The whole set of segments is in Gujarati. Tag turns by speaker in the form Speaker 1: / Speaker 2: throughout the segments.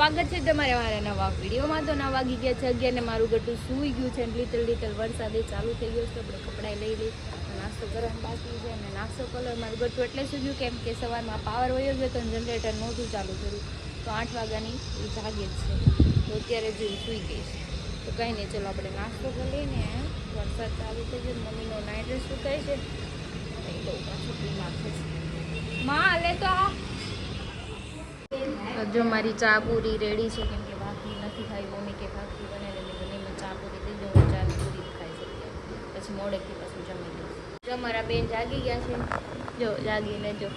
Speaker 1: સ્વાગત છે તમારે મારા નવા વિડીયોમાં. તો 9 વાગી ગયા છે 11 ને મારું ગટું સૂઈ ગયું છે. લીટલ વરસાદ ચાલુ થઈ ગયો છે. આપણે કપડાં લઈ નાસ્તો કરવાનું બાકી છે અને નાસ્તો કલર મારું ગટું એટલે સૂગ્યું કેમ કે સવારમાં પાવર વયો ગયો તો જનરેટર નહોતું ચાલુ કર્યું તો 8 વાગ્યાની એ જાગે જ છે. તો અત્યારે જ સૂઈ ગઈ છે. તો કંઈ નહીં, ચલો આપણે નાસ્તો કરી લઈને. વરસાદ ચાલુ થઈ ગયો. મમ્મીનો નાઇટ ડ્રેસ સુકાય છે. એ બહુ પાછું બીમાર થશે. માં લે તો જો મારી ચા પૂરી રેડી છે કેમ કે ભાખરી નથી ખાઈ. મમ્મી કે ભાખરી બનાવી મને ચા પૂરી દઈ દઉં. ચા પૂરી ખાઈ શકીએ પછી મોડેકથી પાછું જમી લઈશ. જો મારા બેન જાગી ગયા છે. જો જાગીને જો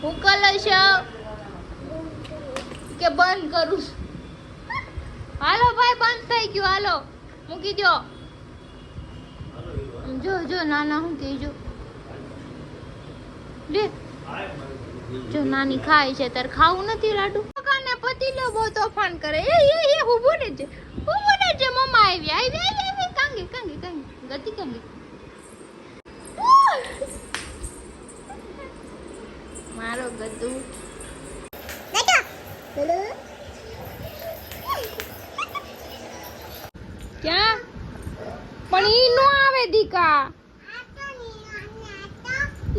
Speaker 1: હું કલશ કે બંધ કરું. હાલો ભાઈ, બંધ થઈ ગયું. હાલો મૂકી દો. જો નાના હું કહેજો લે. જો નાની ખાય છે તાર ખાવું નથી લાડુ. કાને પતિલો બહુ તોફાન કરે. એ ઊભો ને છે મમ્મા આવી કાંગે ગતિ કાંગે મારો ગતુ ક્યાં પણ ઈ નો આવે દીકા.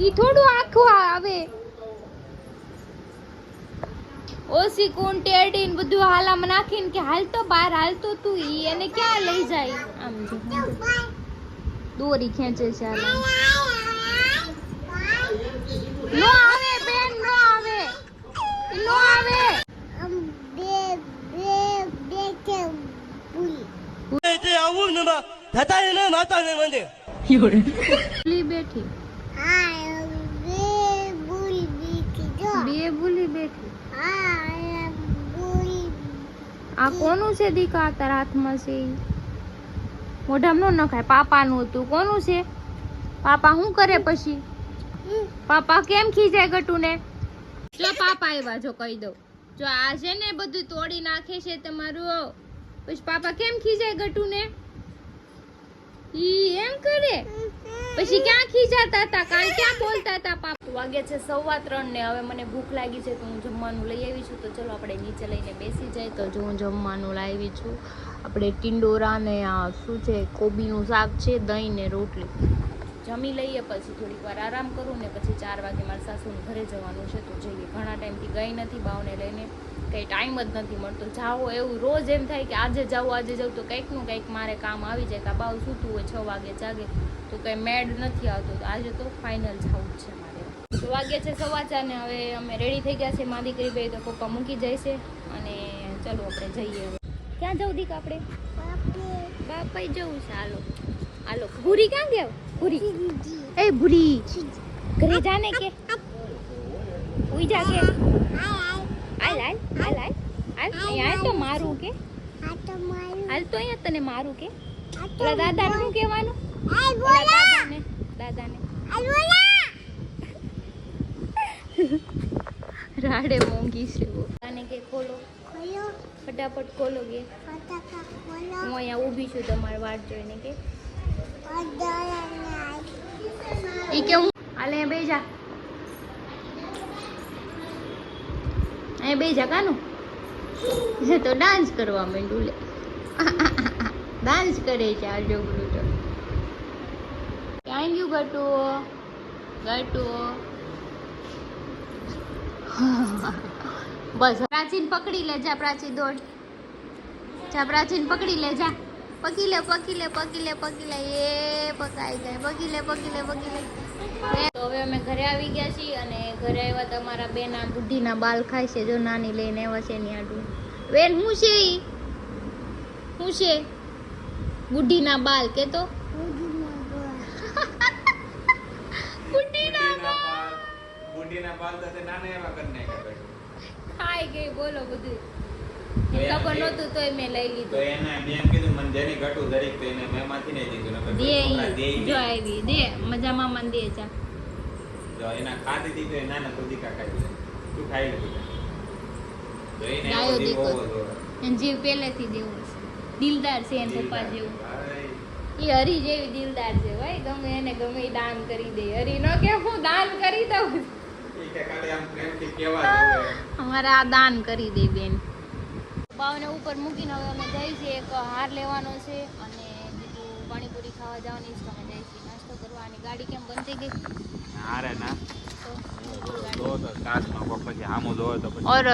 Speaker 1: ઈ થોડું આખું આવે. ઓસી કોણ ટેડી ને બધું હાલામાં નાખીને કે હાલ તો બહાર હાલતો તું. ઈ એને ક્યાં લઈ જાય? આમ જો દોરી ખેંચે છે. નો આવે બેન, નો આવે.
Speaker 2: આવું ને થતા એને માતા ને મંદે
Speaker 1: ભૂલી બેઠી. બે ભૂલી બેઠી. આ કોનું છે દીકા? તારા હાથમાં છે. મોઢામાં ન નખાય. પાપાનું હતું. કોનું છે? પાપા શું કરે પછી? પાપા કેમ ખીજાય ગટુને? જો પાપા આવ્યા, જો કહી દઉં. જો આ છે ને બધું તોડી નાખે છે તમારું. પછી પાપા કેમ ખીજાય ગટુને? ઈ એમ કરે. પછી ક્યાં ખીજાતા હતા? ક્યાં બોલતા હતા? પાપા વાગે છે 3:15 ને હવે મને ભૂખ લાગી છે તો હું જમવાનું લઈ આવી છું. તો ચલો આપણે નીચે લઈને બેસી જાય. તો જો હું જમવાનું લાવી છું. આપણે ટિંડોરા ને આ શું છે કોબીનું શાક છે, દહીં ને રોટલી જમી લઈએ. પછી થોડીક વાર આરામ કરું ને પછી 4 વાગે મારા સાસુને ઘરે જવાનું છે. તો જઈએ. ઘણા ટાઈમથી ગઈ નથી બાવને લઈને. કંઈ ટાઈમ જ નથી મળતો. જાઓ એવું રોજ એમ થાય કે આજે જાઉં તો કંઈકનું કંઈક મારે કામ આવી જાય. કે બાવ સૂતું હોય 6 વાગે જાગે તો કંઈ મેડ નથી આવતો. તો આજે તો ફાઇનલ જવું જ છે મારે. તો વાગે છે 4:15 ને હવે અમે રેડી થઈ ગયા છે. મા દીકરી બે તો પપ્પા મૂકી જાય છે અને ચાલો આપણે જઈએ. હવે ક્યાં જવું દીક? આપણે બાપાઈ જવું છે. હાલો ભૂરી ક્યાં ગયા? ભૂરી એ ભૂરી ઘરે જાને કે ઉઈ જા કે હાલ તો મારું કે હાલ તો અહીંયા તને મારું કે દાદા શું કહેવાનું? દાદાને રાડે મોંઘી છે. દાદાને કે ખોલો ફટાફટ ખોલો કે હું અહીંયા ઊભી છું તમારી વાટ જોઈને કે ઈ કે હું હાલે બેજા કાનું તો ડાન્સ કરવા માંડ્યું. લે ડાન્સ કરે છે આ જોગડું. તો ક્યાં ગયું ગટુ? બસ પ્રાચીન પકડી લે. જા પ્રાચી દોડ. જા પ્રાચીન પકડી લે. જા પકી લે. એ પકાઈ ગઈ. પકી લે. તો હવે અમે ઘરે આવી ગયા છીએ અને ઘરે આવ્યા તો અમારા બેન આ બુઢીના બાલ ખાય છે. જો નાની લઈને આવ્યા છે એની આડું. બેન શું છે ઈ? શું છે? બુઢીના બાલ કે તો બુઢીના બાલ તો નાના એવા કરીને ખાઈ ગઈ. બોલો બધું ખબર નહોતું તોય મેં લઈ લીધું. તો એને મેં કીધું મને જેની ઘટું દરેક તો એને મેમાંથી નહીં દીધું. દે જો આવી દે મજામાં મન દે. જા જો એના ખાધી દીધું. એ નાના ખુદી કાકા તું ખાઈ લીધું. તો એને આયો દીકો એને જીવ પહેલેથી દેવો છે. દિલદાર છે એન પપ્પા જેવું. એ હરી જેવી દિલદાર છે ભાઈ. ગમે એને ગમે દાન કરી દે. હરી નો કે હું દાન કરી દઉં. અમારે આ દાન કરી દે બેન. બાવને ઉપર મૂકીને હવે અમે જઈએ છીએ એક હાર લેવાનો છે અને બીજું પાણીપુરી ખાવા જવાની છે. અમે જઈએ છીએ નાસ્તો કરવા. અને ગાડી કેમ બંધ થઈ ગઈ?
Speaker 3: હારે ના
Speaker 1: તો
Speaker 3: જો તો કાચમાં કોક પછી સામું જોવે તો પછી
Speaker 1: ઓર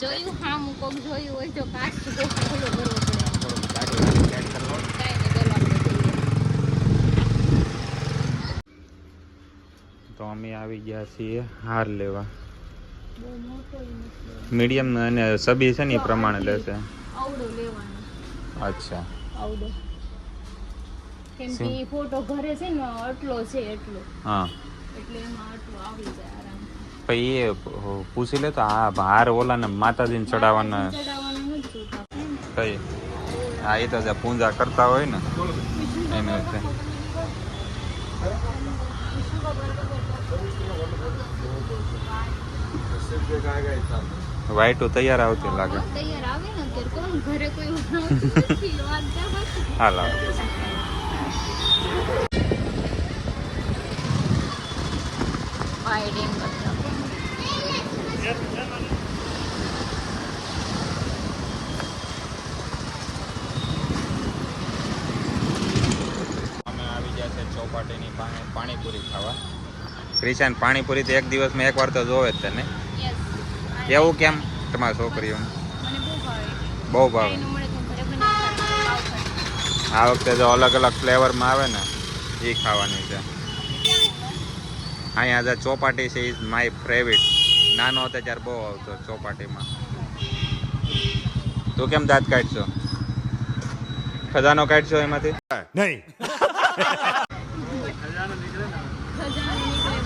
Speaker 1: જોયું હામું કોક જોયું હોય તો કાચ કોક ખુલ્લો કરવો પડે.
Speaker 3: થોડુંક ગાડી સાઈડ કરવો.
Speaker 1: કાંઈ નહીં, ચાલો આપણે જઈએ.
Speaker 3: તો અમે આવી ગયા છીએ હાર લેવા.
Speaker 1: બહુ મોટો નથી.
Speaker 3: મીડિયમ અને સબી છે ને એ પ્રમાણે લેશે.
Speaker 1: આવડો લેવાનો.
Speaker 3: અચ્છા
Speaker 1: આવડો. કેમ કે ઈ ફોટો ઘરે છે ને આટલો છે એટલો.
Speaker 3: હા
Speaker 1: એટલે એમાં આટલો આવી જાય આરામ.
Speaker 3: પછી એ પૂછી લે તો આ હાર ઓલાને માતાજીને ચડાવવાના
Speaker 1: ચડાવવાનું નથી જોતા.
Speaker 3: કઈ હા એ તો જે પૂજા કરતા હોય ને એને છે. વાઈટો તૈયાર આવતી લાગે.
Speaker 1: તૈયાર આવે ને અત્યારે કોણ ઘરે કોઈ ઉઠાવતું નથી. વાત જવા દે.
Speaker 3: હાલો
Speaker 1: ફાઇટિંગ કરતા.
Speaker 3: અમે આવી ગયા છે ચોપાટીની પાસે પાણીપુરી ખાવા. ક્રિશાન પાણીપુરી તો એક દિવસમાં એકવાર તો જોવે જ તને.
Speaker 1: યસ.
Speaker 3: એવું કેમ તમારા છોકરીઓ
Speaker 1: મને બહુ ભાવે.
Speaker 3: બહુ ભાવે?
Speaker 1: એનું મળે તો ઘરે બનાવી ખાવ.
Speaker 3: આ વખતે જો અલગ અલગ ફ્લેવરમાં આવે ને એ ખાવાની છે. અહીંયા જે ચોપાટી છે ઇઝ માય ફેવરિટ. નાનો હતો ત્યારે બહુ આવતો ચોપાટીમાં. તું કેમ દાંત કાઢશો? ખજાનો કાઢશો એમાંથી?
Speaker 2: નહીં.
Speaker 1: ખજાનો નીકળે,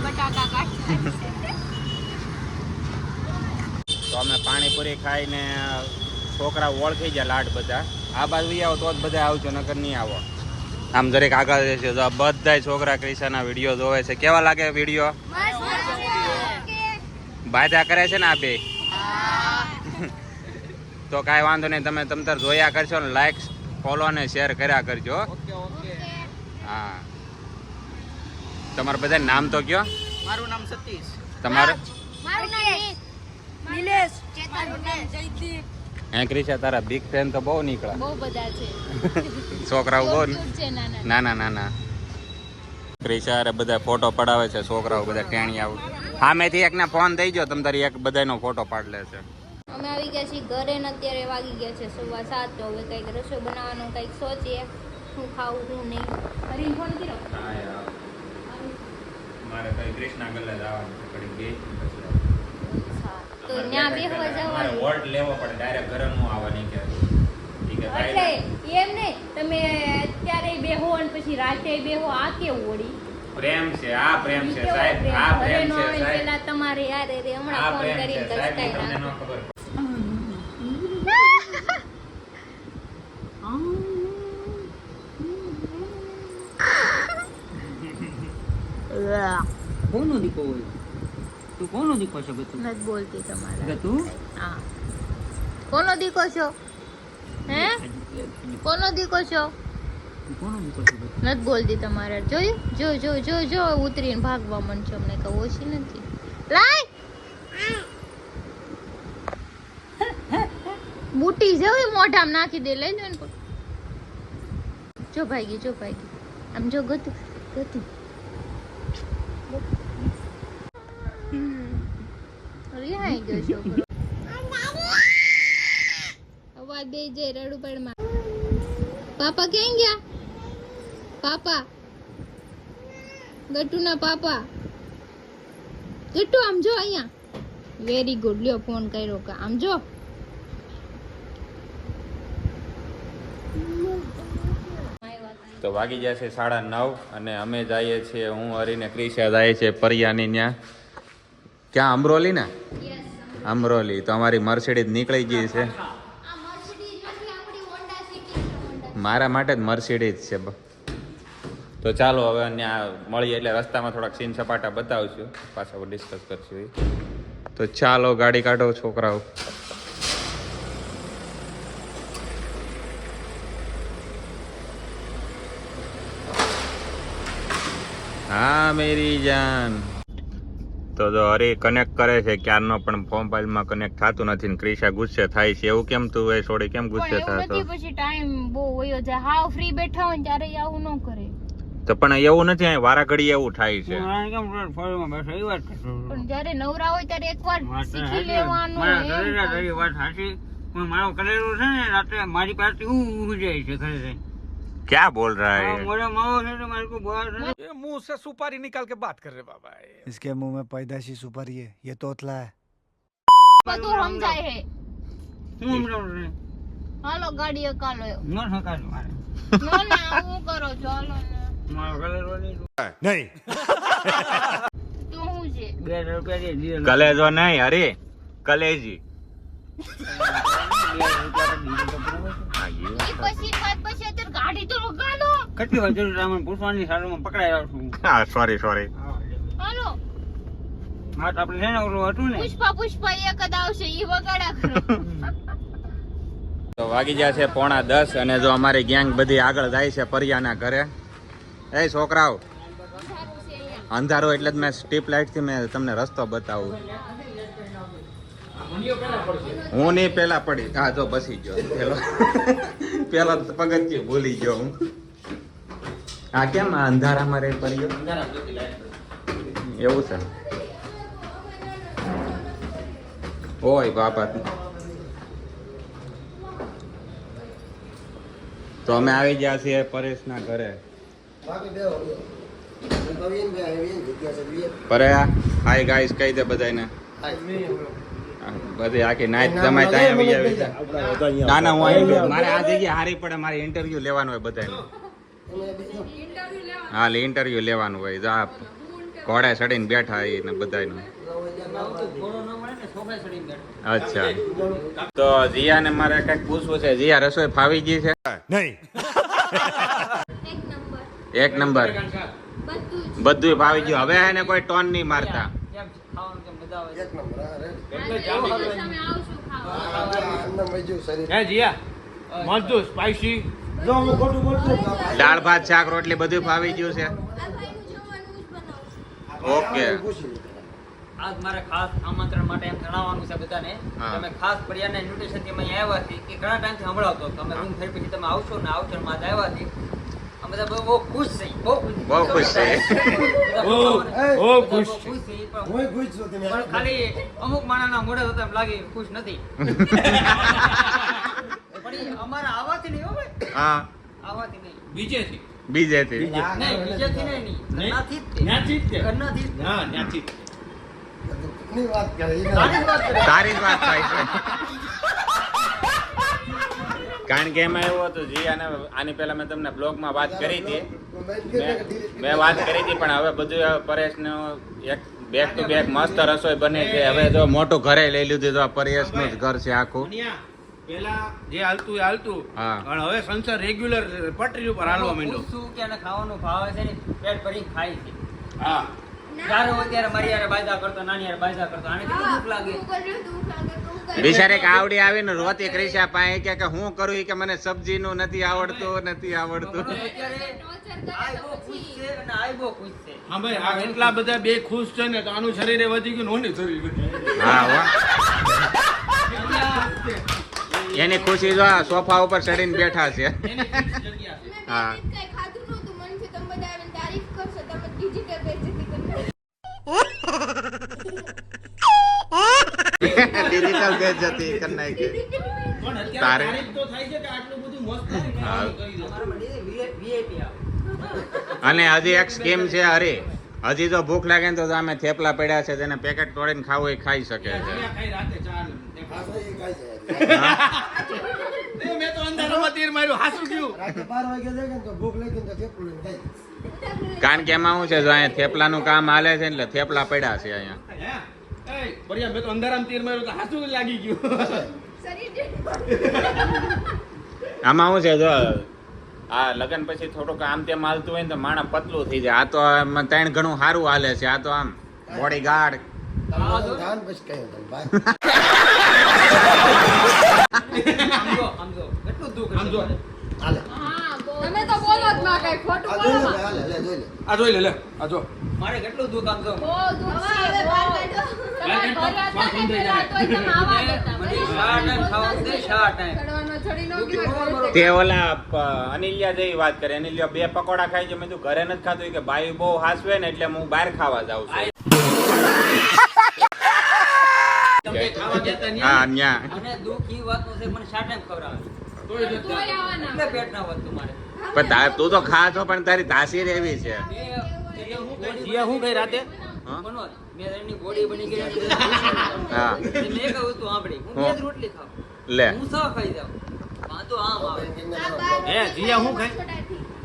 Speaker 1: બટાકા કાઢતા.
Speaker 3: તો અમે પાણીપુરી ખાઈને છોકરા ઓળખી ગયા લાડ બધા. આ બાજુ આવો તો જ બધા આવજો, નકર નહીં આવો. આમ દરેક આગળ છે જો બધા છોકરા ક્રિશાના વિડીયો જોવે છે. કેવા લાગે વિડીયો? બાધા કરે છે ને આ બે. તો કાંઈ વાંધો નહીં, તમે તમતાર જોયા કરશો ને લાઈક ફોલો અને શેર કર્યા કરજો. હા તમારા બધા નામ તો કયો?
Speaker 4: મારું નામ સતીશ.
Speaker 3: તમારે
Speaker 1: મારું નામ
Speaker 4: નિલેશ. જયદીપ.
Speaker 3: હે ક્રિશા તારા બિગ ફેન તો બહુ નીકળ્યા.
Speaker 1: બહુ બધા છે.
Speaker 3: છોકરાઓ બહુ
Speaker 1: ક્યુટ છે નાના.
Speaker 3: નાના નાના. ક્રિશા અરે બધા ફોટો પડાવે છે છોકરાઓ બધા ટેણિયા. સામેથી એકને ફોન થઈ ગયો તમ તારી એક બધાનો ફોટો પાડ લે છે.
Speaker 1: અમે આવી ગયા છીએ ઘરે ને અત્યારે વાગી ગયા છે 7:15. તો હવે કંઈક રસોઈ બનાવવાનું કંઈક સોચીએ શું ખાવું શું નહીં. હરીને ફોન કર્યો.
Speaker 3: મારે કઈ કૃષ્ણા ગલ્લે જવાનું છે કડી બે.
Speaker 1: તો ત્યાં બેહવા જવાનું.
Speaker 3: વોટ લેવો પડે ડાયરેક્ટ ઘરે નું આવવાની કે
Speaker 1: એટલે એમ નહીં તમે અત્યારે બેહો અને પછી રાતે બેહો. આ કેવું વળી
Speaker 3: પ્રેમ છે. આ પ્રેમ છે સાહેબ. આ પ્રેમ છે સાહેબ.
Speaker 1: પેલા તમારે યાર રે
Speaker 3: આ
Speaker 1: હમણાં ફોન
Speaker 3: પ્રેમ છે
Speaker 1: કરીને
Speaker 3: સાહેબ.
Speaker 1: કચકાઈ
Speaker 3: તમને ન
Speaker 1: નાખો.
Speaker 3: ખબર.
Speaker 4: કોનો દીકો હોય? તું કોનો દીકો છો ગતું?
Speaker 1: નથી બોલતી તમારે.
Speaker 4: ગતું?
Speaker 1: હા. કોનો દીકો છો? હે? કોનો દીકો છો?
Speaker 4: તું કોનો દીકો છો ગતું?
Speaker 1: નથી બોલતી તમારે. જોયું? જો જો જો જો ઉતરીને ભાગવા મન છો. અમને કહું ઓછી નથી. લાય બુટી જેવી મોઢામાં નાખી દે. લઈ લો ને. જો ભાગી જો ભાગી. આમ જો ગતું ગતું. રિહાઈ ગયો છોકરો. અવાજ દે જે રડુપડમાં. પાપા ક્યાં ગયા? પાપા ગટ્ટુના પાપા. ગટ્ટુ આમ જો અહીંયા. Very good. લ્યો ફોન કર્યો કે આમ જો.
Speaker 3: તો વાગી ગયા છે 9:30 અને અમે જઈએ છીએ હું હરીને ક્રિશા જાય છે પરિયાની ત્યાં. ક્યાં? અમરોલી ને? અમરોલી. તો અમારી મર્સિડીઝ નીકળી ગઈ છે. મારા માટે જ મર્સિડીઝ છે. તો ચાલો હવે ત્યાં મળીએ એટલે રસ્તામાં થોડાક સીન સપાટા બતાવશું, પાછા ડિસ્કસ કરશું. તો ચાલો ગાડી કાઢો છોકરાઓ. હા મેરી જાન. તો તો જો હરી કનેક્ટ કરે છે ક્યારનો પણ મોબાઈલમાં કનેક્ટ થતું નથી ને ક્રિશા ગુસ્સે થાય છે. એવું કેમ તું એ છોડી કેમ ગુસ્સે
Speaker 1: પણ એવું
Speaker 3: થતો?
Speaker 1: નથી, પછી ટાઈમ બહુ વયો જાય. હાવ ફ્રી બેઠા હોય ને ત્યારે ઈ આવું ન કરે.
Speaker 3: તો પણ એવું નથી, અહીં વારા ઘડી એવું થાય છે.
Speaker 4: હું આને કેમ ફોનમાં બેઠો એ વાત કરું.
Speaker 1: પણ જ્યારે નવરા હોય ત્યારે એકવાર
Speaker 4: વાત
Speaker 1: શીખી
Speaker 4: સાચી.
Speaker 1: લેવાનું.
Speaker 4: મારા
Speaker 1: એમ
Speaker 4: ઘરે
Speaker 1: થાય.
Speaker 4: તારી વાત સાચી. પણ મારો કરેલું છે ને રાત્રે મારી પાસે ઊંઘ જાય છે ઘરે જઈને.
Speaker 3: ક્યાં બોલ રહા
Speaker 4: આ
Speaker 3: હે?
Speaker 4: મોઢે માવો છે તો મારે કોઈ બોલ નથી.
Speaker 5: ये मुंह से सुपारी निकाल के बात कर रहे बाबा
Speaker 6: इसके मुंह में पैदाशी सुपारी है ये तोतला है
Speaker 1: બધું સમજાય હે.
Speaker 4: હું સમજાવું છું?
Speaker 1: હાલો ગાડી હકાલો.
Speaker 4: ન શકાય મારે.
Speaker 1: ના ના આવું કરો છો. હાલો ને.
Speaker 4: મારો કરેલો નહીં.
Speaker 6: नहीं
Speaker 1: તો હું છે
Speaker 4: 2000 રૂપિયા દે દીધેલા.
Speaker 3: કલેજો નહીં હરી, કલેજી. હા, એ
Speaker 1: ઈ
Speaker 3: વાત
Speaker 1: પછી વાત પછી અત્યારે ગાડી તો રોકાલો.
Speaker 4: કેટલી વાર જરૂર આમાં પૂછવાની સારું પકડાયો છું.
Speaker 3: હા, સોરી સોરી.
Speaker 1: હાલો
Speaker 4: હા તો આપણે છે ને ઓલું હતું ને
Speaker 1: પુષ્પા પુષ્પા એક જ આવશે ઈ વગાડા કરો.
Speaker 3: તો વાગી ગયા છે 9:30 અને જો અમારી ગેંગ બધી આગળ જાય છે પરિયાના ઘરે. એ છોકરાઓ, અંધારું એટલે જ મેં સ્ટ્રીપ લાઇટ થી મેં તમને રસ્તો બતાવું. હું નહીં પેલા પડી. હા જો બસી ગયો પેલો પગથિયું ભૂલી ગયો હું. આ કેમ આ અંધારામાં રહી પડ્યો એવું છે? ઓય બાપા. તો અમે આવી ગયા છીએ પરેશના ઘરે. પરે હાય ગાઈસ કહી દે બધાને. બધી આખી નાઈટ જમાઈ ત્યાં આવી આવી છે. ના ના હું આવી ગયો. મારે આ જગ્યા હારી પડે, મારે ઇન્ટરવ્યુ લેવાનું હોય બધાને. હા લે ઇન્ટરવ્યુ લેવાનું હોય. જા ઘોડે ચડીને બેઠા ને બધાનું. અચ્છા તો જીયા ને મારે કઈક પૂછવું છે. જીયા રસોઈ ફાવી ગઈ છે?
Speaker 6: नहीं
Speaker 3: એક નંબર બધું ફાવી ગયું. હવે એને કોઈ ટોન નહીં મારતા.
Speaker 1: તમે આવશો ખાવા.
Speaker 5: है जिया मस्त स्पाइसी
Speaker 3: દાળ ભાત શાક રોટલી બધું ફાવી ગયું છે. ઓકે
Speaker 4: આજ મારે ખાસ આમંત્રણ માટે એમ જણાવવાનું છે બધાને.
Speaker 3: હા.
Speaker 4: તમે ખાસ પરિયાના ઇન્વિટેશન થી અહીંયા આવ્યા છે કે ઘણા ટાઈમથી સંભળાવતો કે અમે રૂમ થઈ પછી તમે આવશો ને આવશો ને આજ આવ્યા છે. અમે બધા બહુ ખુશ થઈ, બહુ ખુશ.
Speaker 3: બહુ ખુશ છે.
Speaker 5: બહુ ખુશ છે.
Speaker 4: થઈ પણ ખાલી અમુક માણસના મોઢે જોતા એમ લાગે ખુશ નથી. પણ ઈ અમારા આવાથી નહીં હો ભાઈ,
Speaker 3: હા
Speaker 4: આવાથી નહીં.
Speaker 5: बीजे थी
Speaker 3: બીજેથી
Speaker 4: નહીં બીજેથી નહીં, ઘરનાથી જ તે.
Speaker 5: न्याची थे
Speaker 4: ઘરનાથી જ તે.
Speaker 5: हाँ न्याची
Speaker 4: સારી જ વાત કરે.
Speaker 3: સારી જ વાત થાય છે. કારણ કે એમાં એવું હતું જી અને આની પહેલા મેં તમને બ્લોગમાં વાત કરી હતી. મેં વાત કરી હતી પણ હવે બધું પરેશનું એક બેક ટુ બેક મસ્ત રસોઈ બને છે. હવે જો મોટું ઘરે લઈ લીધું તો પરેશનું જ ઘર છે આખું.
Speaker 5: પેલા જે હાલતું એ હાલતું
Speaker 3: હા.
Speaker 5: પણ હવે સંસાર રેગ્યુલર પટરી ઉપર હાલવા માંડ્યો.
Speaker 4: શું કે એને ખાવાનું ભાવે છે ને પેટ ભરીને ખાય છે.
Speaker 5: હા
Speaker 4: જ્યારે હોય ત્યારે મારી યારે બાયદા કરતો, નાની યારે બાયદા કરતો. આને કેટલું દુઃખ લાગે.
Speaker 3: બિચારે એક આવડી આવીને રોતી ક્રિશા પાસે કે હું કરું ઈ કે મને સબ્જીનું નથી આવડતું નથી આવડતું.
Speaker 4: અત્યારે આય બહુ ખુશ છે અને આય બહુ ખુશ છે.
Speaker 5: હા ભાઈ આ એટલા બધા બે ખુશ છે ને તો આનું શરીર વધી ગયું ને ઓની શરીર વધી ગયું.
Speaker 3: હા હો. એની ખુશી જો આ સોફા ઉપર ચડીને બેઠા છે.
Speaker 5: એની ફિક્સ જગ્યા છે.
Speaker 3: હા ડિજિટલ બેઇજ્જતી કરી નાખી.
Speaker 5: પણ અત્યારે
Speaker 3: તારે?
Speaker 5: તારીફ તો થાય છે કે આટલું બધું મસ્ત ખાવાનું કરી દો.
Speaker 4: અમારા માટે VIP આવે.
Speaker 3: અને હજી એક સ્કીમ છે હરી. હજી જો ભૂખ લાગે ને તો અમે થેપલા પડ્યા છે તેને પેકેટ તોડીને ખાવું એ ખાઈ શકે છે.
Speaker 5: અહીંયા ખાઈ રાતે ચા ને.
Speaker 3: હા.
Speaker 5: મેં તો અંધારામાં તીર માર્યું હાસું ગયું.
Speaker 3: કારણ કે એમાં શું છે જો અહીંયા થેપલાનું કામ હાલે છે ને એટલે થેપલા પડ્યા છે અહીંયા.
Speaker 5: હે એ બરિયા મેં તો અંધારામાં તીર માર્યું તો હાસું લાગી ગયું.
Speaker 3: આમાં શું છે જો આ લગન પછી થોડુંક આમ તેમ હાલતું હોય ને તો માણસ પતલું થઈ જાય. આ તો આમ ત્રણ ઘણું સારું હાલે છે. આ તો આમ બોડી ગાર્ડ.
Speaker 4: સમજો સમજો કેટલું દુઃખ
Speaker 5: આમ જો.
Speaker 4: છે.
Speaker 1: તમે તો બોલો જ ના કઈ ખોટું બોલો.
Speaker 5: આ જોઈ લે લે આ જો
Speaker 4: મારે કેટલું દુઃખ આમ જો
Speaker 1: બહુ દુઃખ છે, બહુ. તમારે ઘરે હતા ને પેલા તોય તમે આવવા દેતા.
Speaker 4: મને શા ટાઈમ ખાવાનું દે શા ટાઈમ
Speaker 3: તે ઓલા અનિલિયા જેવી વાત કરે. અનિલિયા 2 પકોડા ખાય છે. મેં તું ઘરે નથી ખાતું કે ભાઈ બહુ હાસવે ને એટલે હું બહાર ખાવા જાઉં છું.
Speaker 4: તમને ખાવા દેતા નહીં
Speaker 3: હા ન્યા
Speaker 4: અને દુઃખ ઈ વાતનું છે મને શા ટાઈમ ખવડાવે
Speaker 1: તોય આવવાના.
Speaker 4: એટલે પેટ ના વધતું મારે
Speaker 3: પણ તું તો ખા છો પણ તારી તાસીર એવી છે.
Speaker 4: જીયા હું કઈ રાતે
Speaker 3: હા?
Speaker 4: બનો મેં એની બોડી બની ગઈ
Speaker 3: હા
Speaker 4: મેં કહ્યું તું આપડી હું બે જ રોટલી ખાવ
Speaker 3: લે
Speaker 4: હું સૌ ખાઈ જાઉં વાંધો આમ આવે
Speaker 5: હે જીયા હું ખાય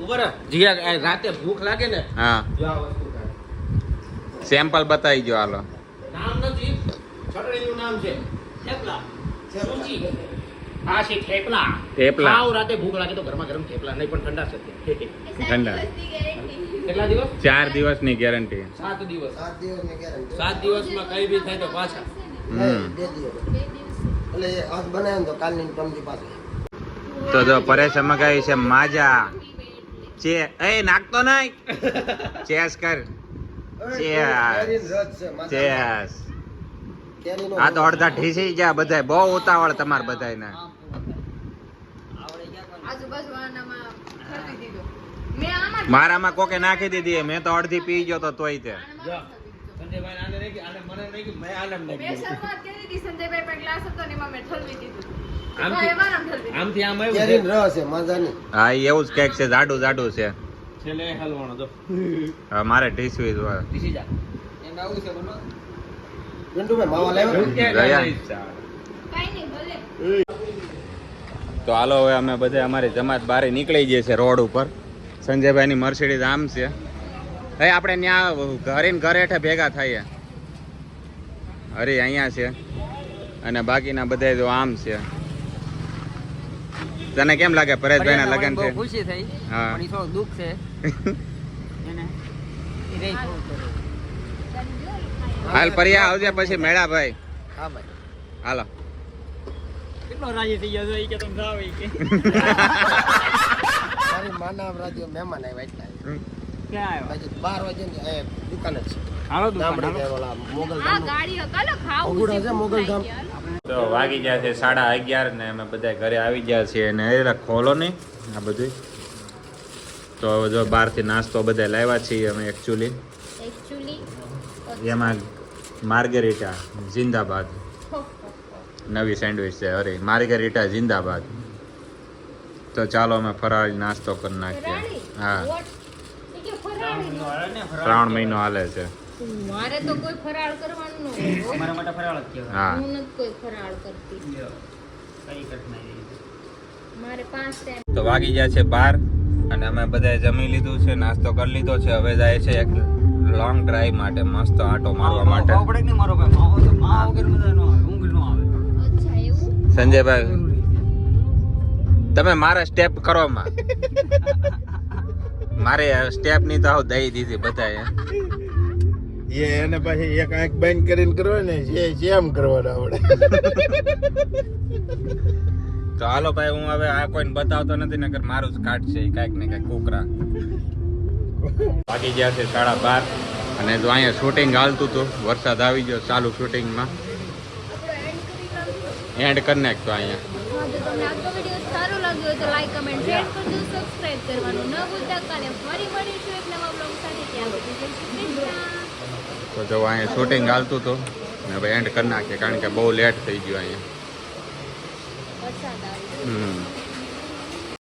Speaker 5: ઉપર જીયા રાતે ભૂખ લાગે ને
Speaker 3: હા
Speaker 5: જો આ વસ્તુ ખાય.
Speaker 3: સેમ્પલ બતાવી જો હાલો.
Speaker 5: નામ નથી છટણીનું નામ છે
Speaker 4: થેપલા
Speaker 5: સૂચી આ છે થેપલા.
Speaker 3: થેપલા.
Speaker 5: ખાવ રાતે ભૂખ લાગે તો ગરમા ગરમ થેપલા નહીં પણ ઠંડા છે
Speaker 3: ઠંડા.
Speaker 5: કેટલા દિવસ
Speaker 3: 4 દિવસની ગેરંટી.
Speaker 5: 7 દિવસ 7 દિવસમાં કઈ બી થાય તો પાછા
Speaker 3: તો જો પરેશ મગાવી છે માજા. ચે એ નાખતો નહીં. ચેસ કર. ચેસ. આ તો અડધા ઢીસી ગયા બધાય. બહુ ઉતાવળ તમાર બધાયને. મારામાં કોકે નાખી દીધી. મેં તો અડધી પી ગયો તો તોય તે.
Speaker 5: સંજયભાઈ આને નહીં કે આને મને નહીં કે મેં આને નહીં
Speaker 7: મેં શરૂઆત કરી હતી સંજયભાઈ પાસે ગ્લાસ હતો ને એમાં મેં ઠલવી દીધું.
Speaker 5: આમથી-
Speaker 7: તો એમાં આમ ઠલવી દીધું.
Speaker 5: આમથી આમ આવ્યું
Speaker 3: હા ઈ એવું જ કંઈક છે. જાડું જાડું છે.
Speaker 5: છેલ્લે હલવાનો તો
Speaker 3: હવે મારે ઢીસવી જ હોય.
Speaker 5: દીસી જા
Speaker 4: એમ આવું છે બનો
Speaker 3: ગયા?
Speaker 1: કાંઈ નહીં, ભલે.
Speaker 3: તો હાલો હવે અમે બધા અમારી જમાત બહાર નીકળી જઈએ છે રોડ ઉપર. સંજયભાઈની મર્સિડીઝ આમ છે. હવે આપણે ત્યાં ઘરે ને ઘરે હેઠે ભેગા થઈએ. હરી અહીંયા છે અને બાકીના બધા જો આમ છે. તને કેમ લાગે પરેશભાઈ ના લગ્ન છે?
Speaker 4: બહુ ખુશી થઈ
Speaker 3: હા.
Speaker 4: પણ ઈ થોડું દુઃખ છે એને ઈ રહી થોડું
Speaker 3: હાલ પરિયા આવજે પછી મેળા ભાઈ.
Speaker 4: હા ભાઈ
Speaker 3: હાલો.
Speaker 4: કેટલો રાજી થઈ ગયો ઈ કે તમે જાવ ઈ કે ક્યાં આવ્યો
Speaker 1: આ ગાડીઓ કાલો ખાવું છે, ભૂખ લાગી.
Speaker 3: તો વાગી ગયા છે 11:30 ને અમે બધા ઘરે આવી ગયા છીએ અને એ ખોલો નહીં આ બધું. તો હવે જો બહારથી નાસ્તો બધા લાવ્યા છીએ અમે એકચ્યુઅલી. એમાં માર્ગેરીટા જિંદાબાદ નવી સેન્ડવિચ છે. અરે માર્ગેરીટા જિંદાબાદ. તો ચાલો અમે ફરાળી નાસ્તો કરી નાખીએ. હા શ્રાવણ મહિનો હાલે છે.
Speaker 1: મારે તો કોઈ ફરાળ કરવાનું ન હોય.
Speaker 4: અમારા માટે ફરાળ જ કહેવાય
Speaker 3: હા
Speaker 1: હું નથી કોઈ ફરાળ કરતી.
Speaker 4: કઈ ઘટના નહીં
Speaker 1: મારે 5 ટાઈમ.
Speaker 3: તો વાગી ગયા છે 12 અને અમે બધાએ જમી લીધું છે, નાસ્તો કરી લીધો છે. હવે જાય છે એક લોંગ ડ્રાઈવ માટે, મસ્ત આટો મારવા માટે.
Speaker 4: ભાવ પડે કે નહીં મારો ભાઈ માવો તો માવો વગર મજા ન આવે ઊંઘ ન આવે
Speaker 1: અચ્છા એવું?
Speaker 3: સંજયભાઈ તમે મારા સ્ટેપ કરો માં. મારે સ્ટેપ ની તો દઈ દીધી બધાએ.
Speaker 5: એને પછી એક આંખ બંધ કરીને કરો ને જેમ કરવાનું આવડે.
Speaker 3: તો હાલો ભાઈ, હું હવે આ કોઈને બતાવતો નથી નકર મારું જ કાઢ છે કાંઈક ને કાંઈક કુકરા. વાગી ગયા છે 12:30 અને જો અહીંયા શૂટિંગ હાલતું હતું. વરસાદ આવી ગયો ચાલુ શૂટિંગમાં. એન્ડ કરી નાખતો અહીંયા.
Speaker 1: હા, તો તમને આજનો વિડીયો સારો લાગ્યો હોય તો લાઈક કમેન્ટ શેર કરજો, સબસ્ક્રાઇબ કરવાનું ન ભૂલતા. કાલે ફરી મળીશું એક નવા બ્લોગ સાથે. ત્યાં સુધી જય શ્રી કૃષ્ણ.
Speaker 3: તો જો અહીંયા શૂટિંગ હાલતું હતું ને હવે એન્ડ કરી નાખીએ કારણ કે બહુ લેટ થઈ ગયું અહીંયા.
Speaker 1: વરસાદ આવી
Speaker 3: હમ